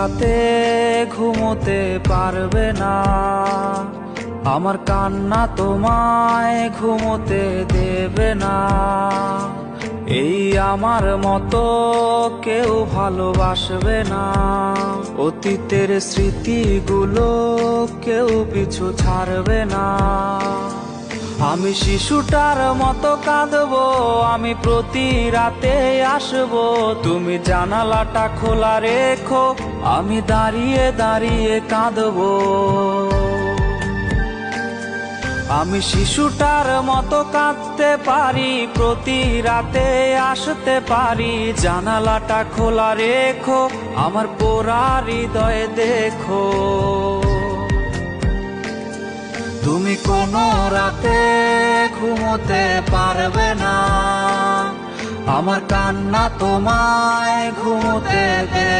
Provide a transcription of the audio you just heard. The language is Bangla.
রাতে ঘুমোতে পারবে না, আমার কান্না তোমায় ঘুমোতে দেবে না। এই আমার মতো কেউ ভালোবাসবে না, অতীতের স্মৃতিগুলো কেউ পিছু ছাড়বে না। আমি শিশুটার মতো কাঁদবো, আমি প্রতি রাতে আসবো, তুমি জানালাটা খোলা রেখো, আমি দাঁড়িয়ে দাঁড়িয়ে কাঁদবো। আমি শিশুটার মতো কাঁদতে পারি, প্রতি রাতে আসতে পারি, জানালাটা খোলা রেখো, আমার পোড়া হৃদয় দেখো। তুমি কোনো রাতে ঘুমোতে পারবে না, আমার কান্না তোমায় ঘুমোতে দেবে।